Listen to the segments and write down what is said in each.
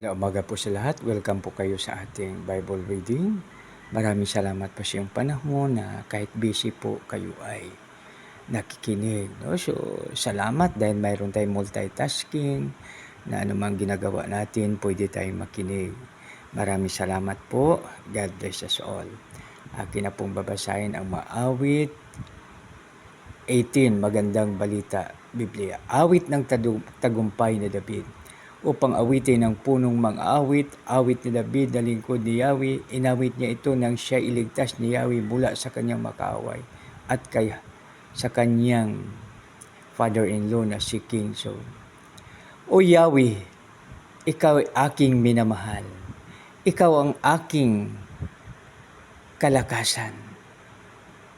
Umaga po sa lahat. Welcome po kayo sa ating Bible reading. Maraming salamat po sa iyong panahon na kahit busy po kayo ay nakikinig. No? So, salamat dahil mayroon tayong multitasking na anumang ginagawa natin, pwede tayong makinig. Maraming salamat po. God bless us all. Akin na pong babasahin ang Maawit 18, Magandang Balita, Biblia. Awit ng tagumpay ni David. Upang awitin ng punong mang-awit, awit ni David na lingkod ni Yahweh, inawit niya ito nang siya iligtas ni Yahweh mula sa kanyang makaaway at kaya sa kanyang father-in-law na si King Saul. O Yahweh, ikaw ay aking minamahal. Ikaw ang aking kalakasan.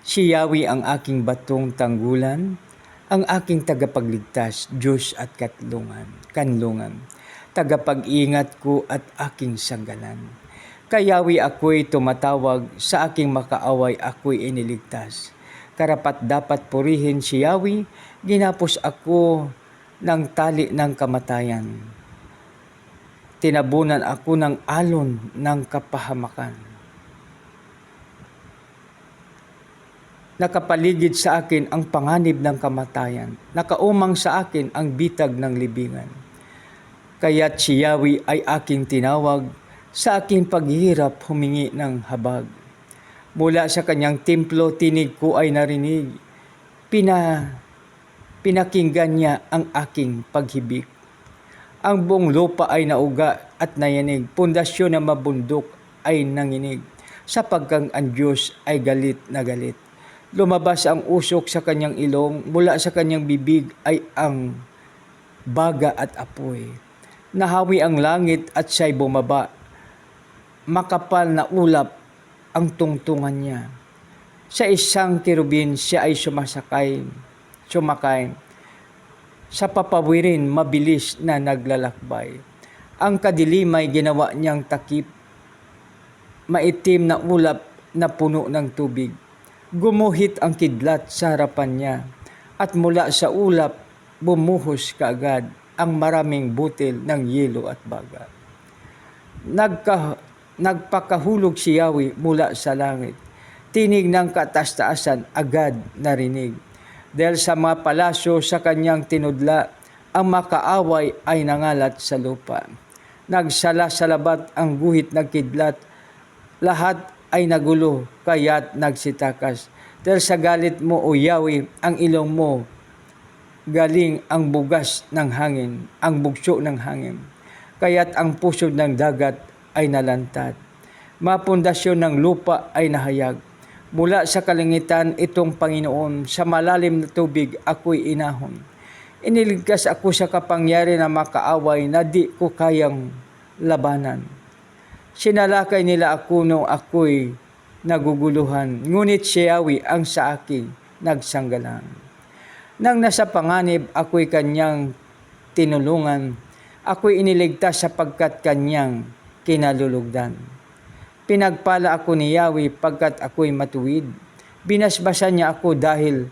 Si Yahweh ang aking batong tanggulan, ang aking tagapagligtas, Diyos at kanlungan, tagapag-ingat ko at aking sanggalan. Kay Yahweh ako'y tumatawag, sa aking makaaway ako'y iniligtas. Karapat dapat purihin si Yahweh, ginapos ako ng tali ng kamatayan. Tinabunan ako ng alon ng kapahamakan. Nakapaligid sa akin ang panganib ng kamatayan. Nakaumang sa akin ang bitag ng libingan. Kaya't si Yahweh ay aking tinawag, sa aking paghihirap humingi ng habag. Mula sa kanyang templo tinig ko ay narinig, pinakinggan niya ang aking paghibik. Ang buong lupa ay nauga at nayanig, pundasyon na mabundok ay nanginig, sapagkat ang Diyos ay galit na galit. Lumabas ang usok sa kanyang ilong, mula sa kanyang bibig ay ang baga at apoy. Nahawi ang langit at siya'y bumaba. Makapal na ulap ang tungtungan niya. Sa isang kirubin siya ay sumakay. Sa papawirin mabilis na naglalakbay. Ang kadilimay ginawa niyang takip. Maitim na ulap na puno ng tubig. Gumuhit ang kidlat sa harapan niya, at mula sa ulap bumuhos kaagad ang maraming butil ng yelo at baga. Nagpakahulog si Yahweh mula sa langit. Tinig ng kataas-taasan agad narinig. Dahil sa mga palasyo sa kanyang tinudla, ang makaaway ay nangalat sa lupa. Nagsala sa labat ang guhit ng kidlat. Lahat ay nagulo, kaya't nagsitakas. Dahil sa galit mo, O Yahweh, ang ilong mo, galing ang bugas ng hangin, ang bugso ng hangin. Kaya't ang puso ng dagat ay nalantad. Mapundasyon ng lupa ay nahayag. Mula sa kalangitan itong Panginoon, sa malalim na tubig ako'y inahon. Iniligtas ako sa kapangyari na makaaway na di ko kayang labanan. Sinalakay nila ako nung ako'y naguguluhan, ngunit si Yahweh ang sa akin nagsanggalang. Nang nasa panganib ako'y kanyang tinulungan, ako'y iniligtas sapagkat kanyang kinalulugdan. Pinagpala ako ni Yahweh pagkat ako'y matuwid. Binasbasan niya ako dahil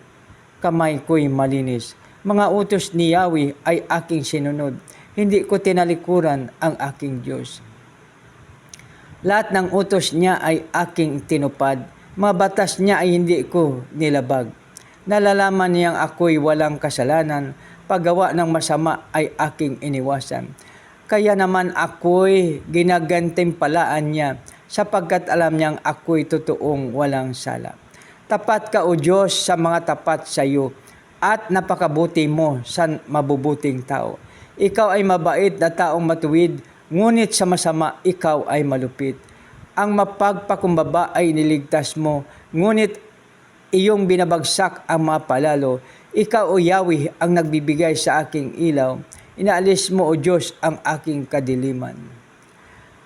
kamay ko'y malinis. Mga utos ni Yahweh ay aking sinunod. Hindi ko tinalikuran ang aking Diyos. Lahat ng utos niya ay aking tinupad. Mga batas niya ay hindi ko nilabag. Nalalaman niyang ako'y walang kasalanan. Paggawa ng masama ay aking iniwasan. Kaya naman ako'y ginagantimpalaan niya, sapagkat alam niyang ako'y totoong walang sala. Tapat ka, O Diyos, sa mga tapat sa iyo, at napakabuti mo sa mabubuting tao. Ikaw ay mabait na taong matuwid, ngunit sa masama ikaw ay malupit. Ang mapagpakumbaba ay niligtas mo, ngunit iyong binabagsak ang mga palalo. Ikaw, O Yahweh, ang nagbibigay sa aking ilaw. Inaalis mo, O Diyos, ang aking kadiliman.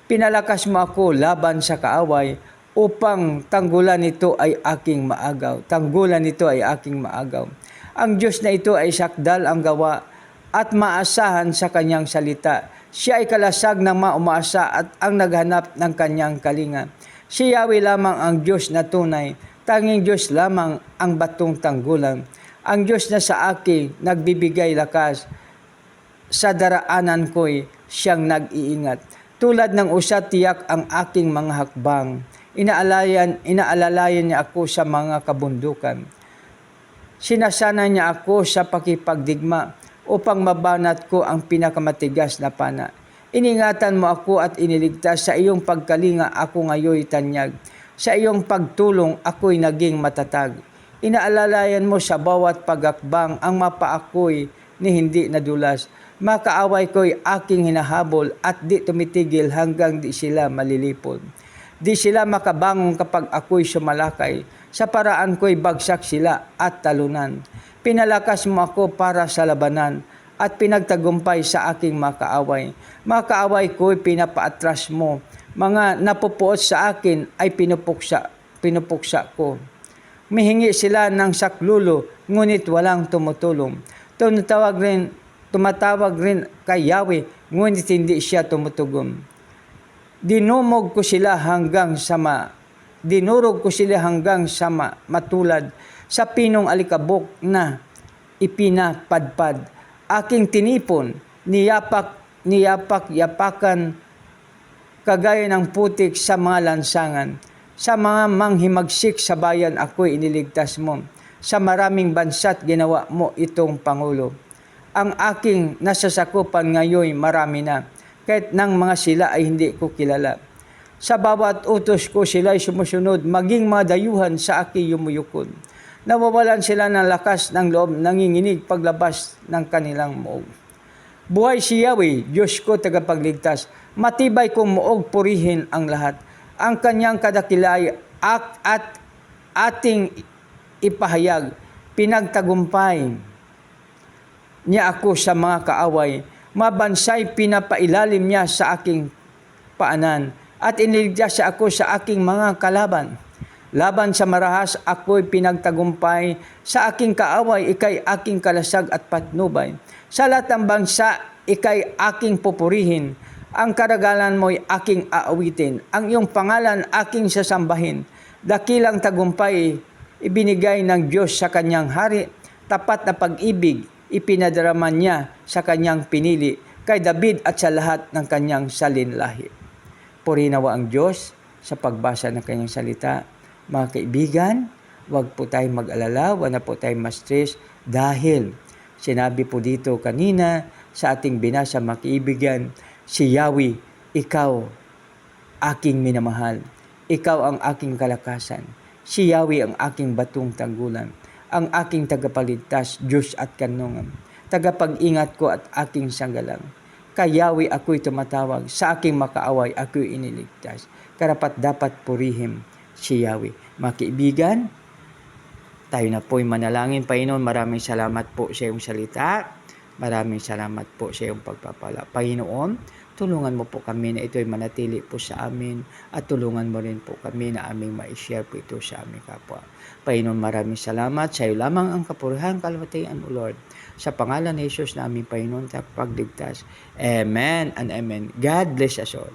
Pinalakas mo ako laban sa kaaway, upang tanggulan nito ay aking maagaw. Tanggulan nito ay aking maagaw. Ang Diyos na ito ay sakdal ang gawa at maasahan sa kanyang salita. Siya ay kalasag ng mga umaasa at ang naghanap ng kanyang kalinga. Si Yahweh lamang ang Diyos na tunay. Tanging Diyos lamang ang batong tanggulan. Ang Diyos na sa akin nagbibigay lakas. sa daraanan ko'y siyang nag-iingat. Tulad ng usa tiyak ang aking mga hakbang. Inaalalayan niya ako sa mga kabundukan. Sinasana niya ako sa pakipagdigma upang mabanat ko ang pinakamatigas na pana. Iningatan mo ako at iniligtas. Sa iyong pagkalinga ako ngayoy tanyag. Sa iyong pagtulong ako'y naging matatag. Inaalalayan mo sa bawat pagakbang ang mapa ako'y ni hindi nadulas. Makaaway ko'y aking hinahabol at di tumitigil hanggang di sila malilipol. Di sila makabangon kapag ako'y sumalakay. Sa paraan ko'y bagsak sila at talunan. Pinalakas mo ako para sa labanan at pinagtagumpay sa aking makaaway. Makaaway ko'y pinapaatras mo. Mga napupuot sa akin ay pinupuksa ko. Mihingi sila ng saklulo, ngunit walang tumutulong. Tumatawag rin kay Yahweh, ngunit hindi siya tumutugon. Dinurog ko sila hanggang sa matulad sa pinong alikabok na ipinapadpad. Aking tinipon, niyapak-yapakan kagaya ng putik sa mga lansangan. Sa mga manghimagsik sa bayan ako'y iniligtas mo. Sa maraming bansa't ginawa mo itong Pangulo. Ang aking nasasakupan ngayon marami na, kahit nang mga sila ay hindi ko kilala. Sa bawat utos ko sila'y sumusunod, maging mga dayuhan sa aking yumuyukod. Nawawalan sila ng lakas ng loob, nanginginig paglabas ng kanilang muog. Buhay si Yahweh, Diyos ko tagapagligtas. Matibay kong muog purihin ang lahat. Ang kanyang kadakilay at ating ipahayag. Pinagtagumpay niya ako sa mga kaaway. Mabansay pinapailalim niya sa aking paanan. At iniligtas siya ako sa aking mga kalaban. Laban sa marahas ako'y pinagtagumpay. Sa aking kaaway, ikay aking kalasag at patnubay. Sa lahat ng bansa, ikay aking pupurihin. Ang karagalan mo'y aking aawitin. Ang iyong pangalan aking sasambahin. Dakilang tagumpay ibinigay ng Diyos sa kanyang hari. Tapat na pag-ibig ipinadarama niya sa kanyang pinili kay David at sa lahat ng kanyang salinlahi. Purinawa ang Diyos sa pagbasa ng kanyang salita. Mga kaibigan, huwag po tayong mag-alala, huwag na po tayong ma-stress dahil sinabi po dito kanina sa ating binasa, mga kaibigan, si Yahweh, ikaw aking minamahal. Ikaw ang aking kalakasan. Si Yahweh ang aking batong tanggulan. Ang aking tagapagligtas, Diyos at kanungan. Tagapag-ingat ko at aking sanggalang. Kay Yahweh ako'y tumatawag. Sa aking makaaway ako'y iniligtas. Karapat dapat purihin si Yahweh. Mga kaibigan, tayo na po'y manalangin. Panginoon, maraming salamat po sa iyong salita. Maraming salamat po sa iyong pagpapala. Panginoon, tulungan mo po kami na ito'y manatili po sa amin at tulungan mo rin po kami na aming ma-share po ito sa aming kapwa. Panginoon, maraming salamat. Sa iyo lamang ang kapurihan, kalwatian, O Lord. Sa pangalan ni Jesus na aming Panginoon, pagligtas. Amen and amen. God bless us all.